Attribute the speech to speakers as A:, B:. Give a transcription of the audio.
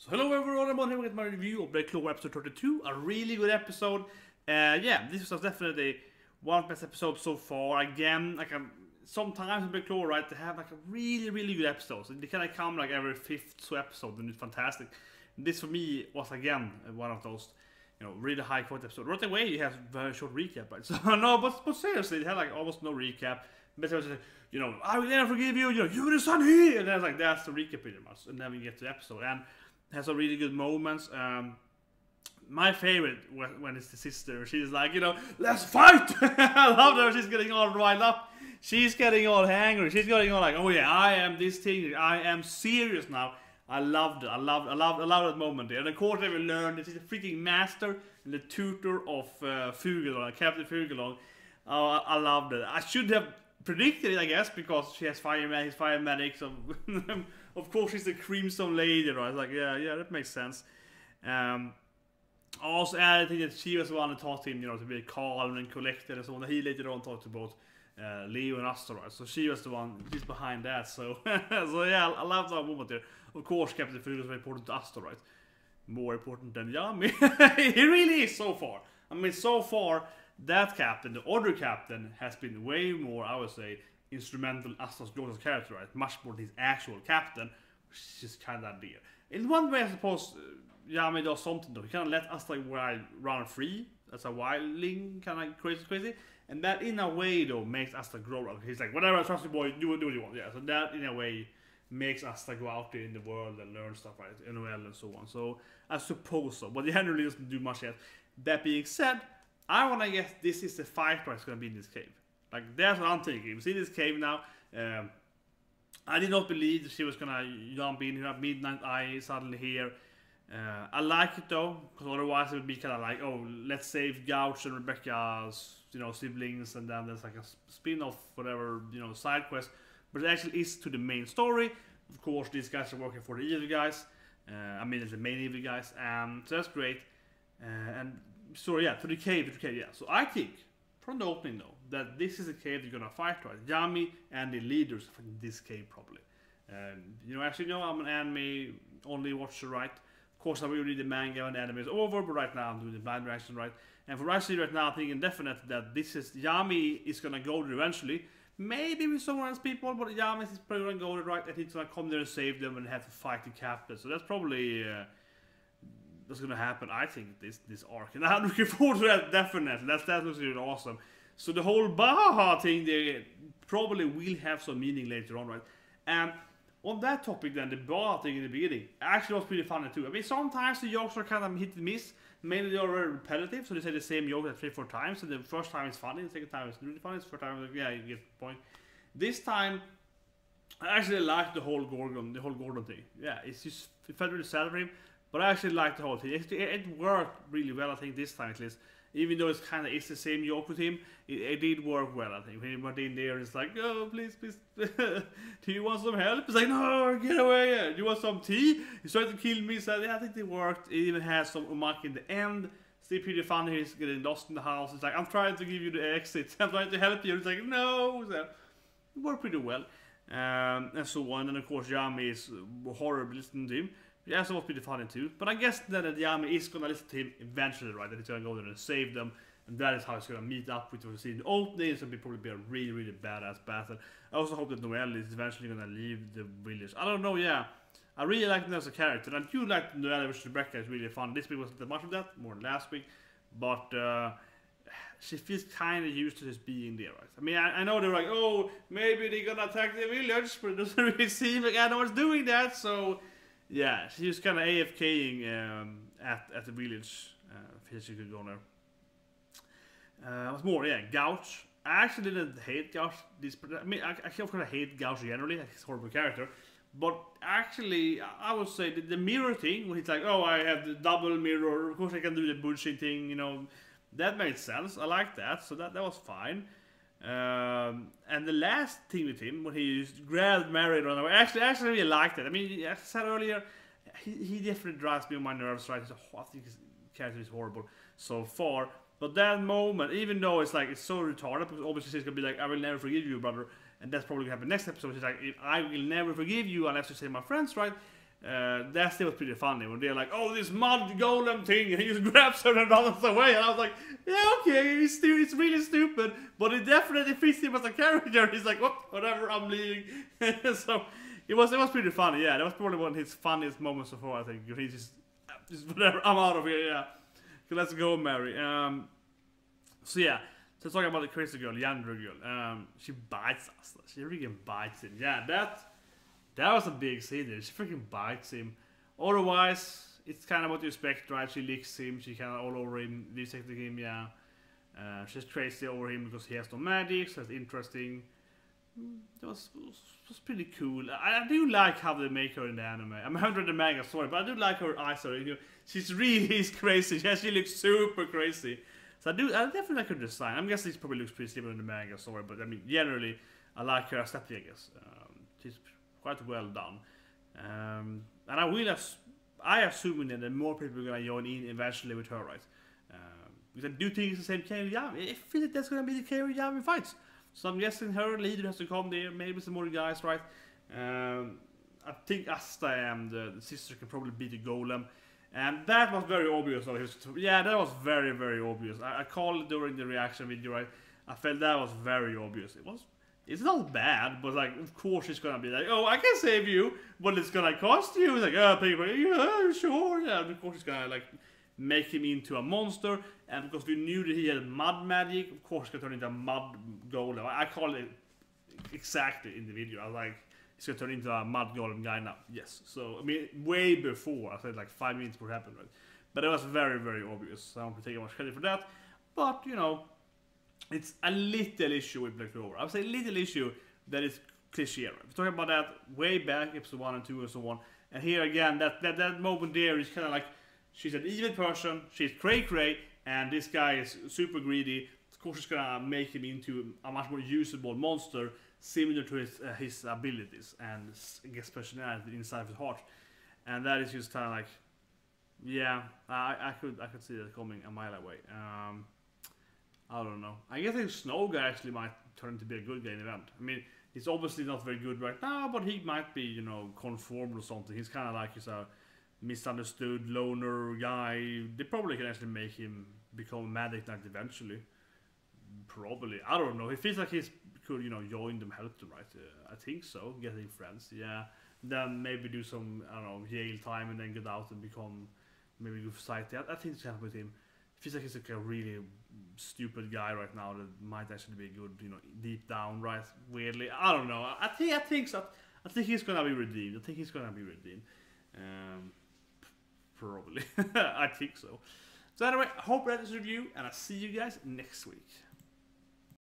A: So hello everyone, I'm here with my review of Black Clover episode 32, a really good episode. Yeah, this was definitely one of the best episodes so far. Again, like sometimes in Black Clover, right, they have like a really good episodes. They kind of come like every fifth episode, and it's fantastic. This for me was again one of those, really high quality episodes. Right away, you have a very short recap, right? So no, but seriously, it had like almost no recap. But it was like, I will never forgive you. You're the son here, and that's the recap pretty much. And then we get to the episode and has some really good moments. My favorite when it's the sister. She's like, let's fight. I love her. She's getting all riled up. She's getting all angry. She's getting all like, oh yeah, I am this thing. I am serious now. I loved it. I love that moment there. And of course, I will learn that she's a freaking master and the tutor of Fugelong, Captain Fugelong. Oh, I loved it. I should have predicted it, I guess, because she has fire medic. So of course, she's the Crimson Lady, right? Like, yeah, that makes sense. Also added that she was the one that taught him, to be calm and collected and so on. He later on talked to both Leo and Asta, right? So she was the one, she's behind that. So, so yeah, I love that moment there. Of course, Captain Fugelong is very important to Asta, right? More important than Yami. He really is so far. I mean, so far, that captain, the other captain, has been way more, I would say, instrumental in Asta's daughter's character, right? Much more than his actual captain, which is just kind of idea. In one way, I suppose, Yami does something though. He kind of let Asta run free as a wildling, kind of crazy. And that, in a way, though, makes Asta grow. Right? He's like, whatever, I trust you, boy, do what you want. Yeah, so that, in a way, makes Asta go out there in the world and learn stuff, right? NOL and so on. So, I suppose so. But he really doesn't do much yet. That being said, I want to guess this is the fight that's going to be in this cave. Like, that's what I'm thinking. We see this cave now. I did not believe that she was going to jump in here at Midnight Eye suddenly here. I like it though, because otherwise it would be kind of like, oh, let's save Gauche and Rebecca's, siblings, and then there's like a spin-off, whatever, side quest. But it actually is to the main story. Of course, these guys are working for the evil guys. I mean, it's the main evil guys. So that's great. And so yeah, to the cave, yeah. So I think, from the opening though, that this is the cave they're gonna fight, right? Yami and the leaders of this cave probably. Actually, I'm an anime only watcher, right? Of course, I will read the manga and the anime is over, but right now I'm doing the blind reaction, right? And for actually right now, I'm thinking definitely that this is Yami is gonna go there eventually. Maybe with someone else people, but Yami is probably gonna go there, right? And he's gonna come there and save them and have to fight the captain. So that's probably that's gonna happen, I think, this arc. And I'm looking forward to that, definitely. That looks really awesome. So the whole Baha thing, they probably will have some meaning later on, right? And on that topic then, the Baha thing in the beginning actually was pretty funny too. I mean, sometimes the jokes are kind of hit and miss. Mainly they are very repetitive, so they say the same joke like 3-4 times. So the first time is funny, the second time is really funny, the third time is like, yeah, you get the point. This time, I actually like the whole Gordon thing. Yeah, it felt really sad for him. But I actually liked the whole thing. It worked really well, I think, this time at least. Even though it's the same joke with him, it did work well, I think. When he went in there, it's like, oh, please, do you want some help? It's like, no, get away. Do you want some tea? He's trying to kill me. So yeah, I think it worked. It even has some umaki in the end. Still pretty funny. He's getting lost in the house. It's like, I'm trying to give you the exit. I'm trying to help you. It's like, no. So it worked pretty well. And so on. And of course, Yami is horrible listening to him. Yeah, so it was pretty funny too. But I guess that Yami is gonna listen to him eventually, right? That he's gonna go there and save them. And that is how he's gonna meet up with what we see in the opening. It's gonna probably be a really badass battle. I also hope that Noelle is eventually gonna leave the village. I don't know, yeah. I really like Noelle as a character. And I do like Noelle versus Rebecca, it's really fun. This week wasn't that much of that, more than last week. But she feels kinda used to just being there, right? I mean, I know they're like, oh, maybe they're gonna attack the village, but it doesn't really seem like anyone's doing that, so yeah, she's kind of AFKing at the village. Feels she could go there. What's more, yeah, Gauche. I actually didn't hate Gauche. I mean, I of course hate Gauche generally. He's a horrible character. But actually, I would say the mirror thing, when he's like, oh, I have the double mirror. Of course, I can do the bullshit thing. That made sense. I like that. So that was fine. And the last thing with him, when he grabbed Mary, I actually really liked it. I mean, as I said earlier, he definitely drives me on my nerves, right? I think his character is horrible so far. But that moment, even though it's so retarded, because obviously he's gonna be like, I will never forgive you, brother. And that's probably gonna happen next episode. He's like, I will never forgive you unless you save my friends, right? That still was pretty funny when they're like, oh, this mud golem thing, and he just grabs her and runs away, and I was like, yeah, okay, it's really stupid, but it definitely fits him as a character. He's like, whatever, I'm leaving. So it was pretty funny. Yeah, that was probably one of his funniest moments so far. I think he's just whatever, I'm out of here. Yeah, okay, let's go, Mary. So yeah. So talking about the crazy girl, Yandere girl, she bites Asta. She freaking bites him. Yeah, that was a big scene there. She freaking bites him. Otherwise, it's kind of what you expect, right? She licks him, she kind of all over him, dissecting him, yeah. She's crazy over him because he has no magic, so that's interesting. That was pretty cool. I do like how they make her in the anime. I haven't read the manga, sorry, but I do like her eyes. She's really crazy. She looks super crazy. So I definitely like her design. I'm guessing she probably looks pretty similar in the manga, sorry, but I mean, generally, I like her aesthetic, I guess. She's quite well done. And I assume that more people are gonna join in eventually with her, right? Because I do think it's the same Wher Yami. I feel like that's gonna be the Wher Yami fights. So I'm guessing her leader has to come there, maybe some more guys, right? I think Asta and the sister can probably beat the golem. And that was very obvious. Yeah, that was very, very obvious. I called it during the reaction video, right? I felt that was very obvious. It's not bad, but like, of course it's gonna be like, oh, I can save you, but it's gonna cost you. It's like, oh, people, yeah, sure. Yeah, of course it's gonna like make him into a monster. And because we knew that he had mud magic, of course it's gonna turn into a mud golem. I called it exactly in the video. I was like, it's gonna turn into a mud golem guy now. Yes. So I mean, way before I said like 5 minutes before it happened, right? But it was very, very obvious. So I don't take much credit for that. But you know, it's a little issue with Black Clover. I would say a little issue that is cliche. Right? We're talking about that way back, episode 1 and 2 and so on. And here again, that moment there is kind of like she's an evil person. She's cray, and this guy is super greedy. Of course, it's gonna make him into a much more usable monster, similar to his abilities and I guess personality inside of his heart. And that is just kind of like, yeah, I could see that coming a mile away. I don't know. I guess the Snow guy actually might turn to be a good guy in the event. I mean, he's obviously not very good right now, but he might be, you know, conformed or something. He's kind of like he's a misunderstood loner guy. They probably can actually make him become a Magic Knight eventually. Probably. I don't know. He feels like he could, you know, join them, help them, right? I think so. Getting friends, yeah. Then maybe do some, I don't know, jail time and then get out and become maybe good society. I think it's kind of with him. Feels like he's like a really stupid guy right now that might actually be good, you know, deep down, right? Weirdly, I don't know. I think so. I think he's gonna be redeemed. Probably. I think so. So anyway, I hope you like this review, and I'll see you guys next week.